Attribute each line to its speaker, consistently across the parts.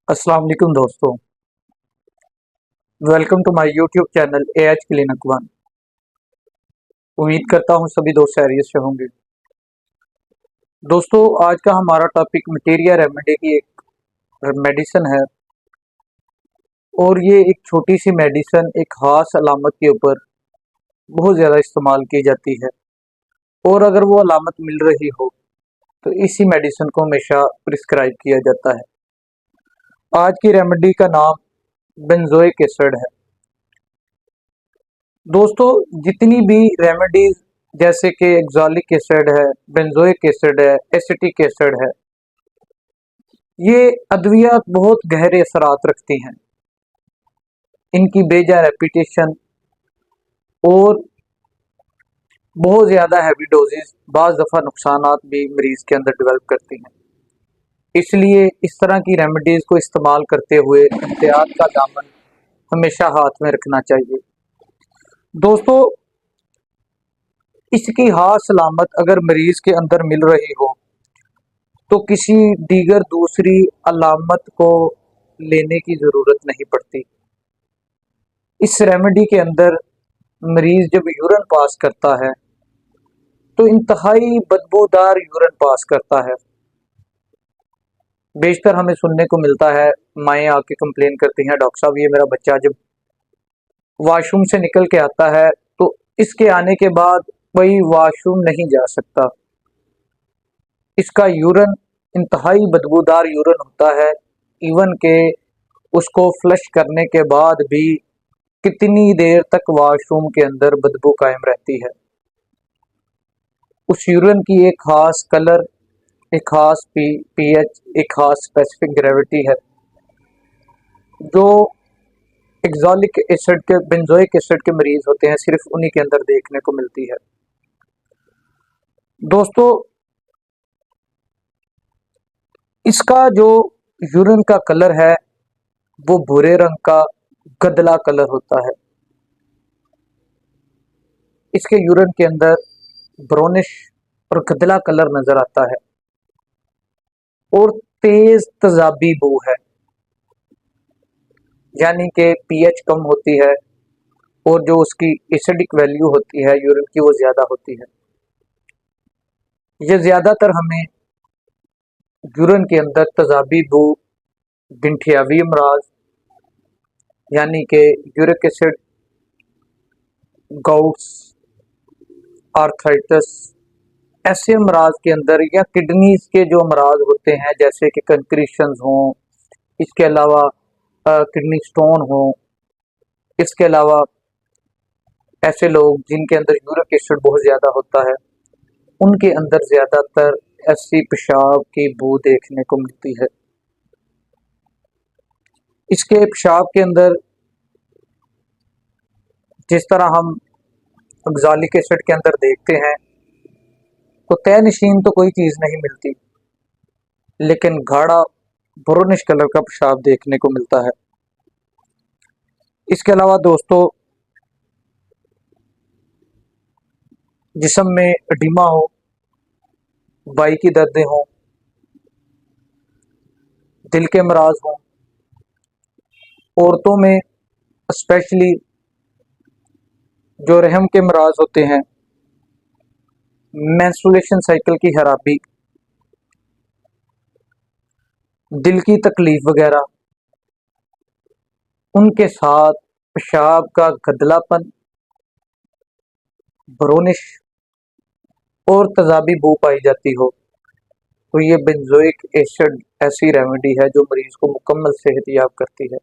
Speaker 1: अस्सलाम वालेकुम दोस्तों। Welcome to my YouTube channel AH clinic one. उम्मीद करता हूँ सभी दोस्त खैरियत से होंगे। दोस्तों, आज का हमारा टॉपिक मटेरिया रेमेडी की एक मेडिसिन है और ये एक छोटी सी मेडिसिन एक खास अलामत के ऊपर बहुत ज़्यादा इस्तेमाल की जाती है और अगर वो अलामत मिल रही हो तो इसी मेडिसिन को हमेशा प्रिस्क्राइब किया जाता है। आज की रेमेडी का नाम बेंजोइक एसिड है। दोस्तों, जितनी भी रेमेडीज जैसे कि एक्सोलिक एसिड है, बेंजोइक एसिड है, एसिटिक एसिड है, ये अद्वियात बहुत गहरे असरात रखती हैं। इनकी बेजा रेपिटेशन और बहुत ज़्यादा हैवी डोजेज बाज़ दफ़ा नुकसानात भी मरीज़ के अंदर डेवलप करती हैं। इसलिए इस तरह की रेमेडीज़ को इस्तेमाल करते हुए एहतियात का दामन हमेशा हाथ में रखना चाहिए। दोस्तों, इसकी खास अलामत अगर मरीज़ के अंदर मिल रही हो तो किसी दीगर दूसरी अलामत को लेने की ज़रूरत नहीं पड़ती। इस रेमेडी के अंदर मरीज़ जब यूरिन पास करता है तो इंतहाई बदबूदार यूरिन पास करता है। बेशतर हमें सुनने को मिलता है, माएँ आके कंप्लेन करती हैं, डॉक्टर साहब ये मेरा बच्चा जब वॉशरूम से निकल के आता है तो इसके आने के बाद कोई वॉशरूम नहीं जा सकता। इसका यूरिन इंतहाई बदबूदार यूरिन होता है। इवन के उसको फ्लश करने के बाद भी कितनी देर तक वॉशरूम के अंदर बदबू कायम रहती है। उस यूरिन की एक खास कलर, एक खास पीएच, एक खास स्पेसिफिक ग्रेविटी है जो एक्सोलिक एसिड के, बेंजोइक एसिड के मरीज होते हैं, सिर्फ उन्हीं के अंदर देखने को मिलती है। दोस्तों, इसका जो यूरिन का कलर है वो भूरे रंग का गदला कलर होता है। इसके यूरिन के अंदर ब्राउनिश और गदला कलर नजर आता है और तेज तेजाबी बू है, यानी कि पीएच कम होती है और जो उसकी एसिडिक वैल्यू होती है यूरिन की वो ज्यादा होती है। ये ज्यादातर हमें यूरिन के अंदर तेजाबी बू, गंठियावी अमराज यानी कि यूरिक एसिड, गाउट्स, आर्थराइटिस, ऐसे अमराज के अंदर या किडनीज के जो अमराज होते हैं जैसे कि कंक्रीशंस हों, इसके अलावा किडनी स्टोन हो, इसके अलावा ऐसे लोग जिनके अंदर यूरिक एसिड बहुत ज़्यादा होता है उनके अंदर ज़्यादातर ऐसी पेशाब की बू देखने को मिलती है। इसके पेशाब के अंदर जिस तरह हम एक्सोलिक एसिड के अंदर देखते हैं तो तय नशीन तो कोई चीज़ नहीं मिलती, लेकिन गाढ़ा ब्राउनिश कलर का पेशाब देखने को मिलता है। इसके अलावा दोस्तों, जिस्म में एडिमा हो, बाई की दर्दें हों, दिल के अमराज हों, औरतों में स्पेशली जो रहम के अमराज होते हैं, मेंस्ट्रुएशन साइकिल की खराबी, दिल की तकलीफ वगैरह, उनके साथ पेशाब का गदलापन, ब्राउनिश और तेजाबी बू पाई जाती हो तो ये बेंजोइक एसिड ऐसी रेमेडी है जो मरीज को मुकम्मल सेहतयाब करती है।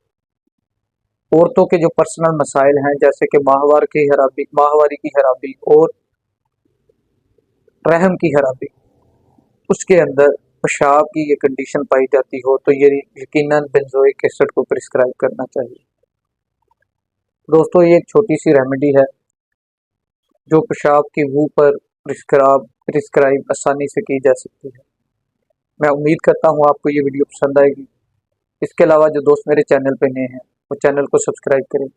Speaker 1: औरतों के जो पर्सनल मसाइल हैं जैसे कि माहवारी की खराबी और रहम की खराबी, उसके अंदर पेशाब की ये कंडीशन पाई जाती हो तो ये यकीनन बेंजोइक एसिड को प्रिस्क्राइब करना चाहिए। दोस्तों, ये एक छोटी सी रेमेडी है जो पेशाब की बू पर प्रिस्क्राइब आसानी से की जा सकती है। मैं उम्मीद करता हूँ आपको ये वीडियो पसंद आएगी। इसके अलावा जो दोस्त मेरे चैनल पे नए हैं वो चैनल को सब्सक्राइब करें,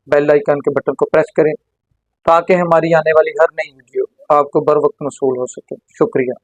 Speaker 1: बेल आइकन के बटन को प्रेस करें ताकि हमारी आने वाली हर नई वीडियो आपको बर वक्त मौसूल हो सके। शुक्रिया।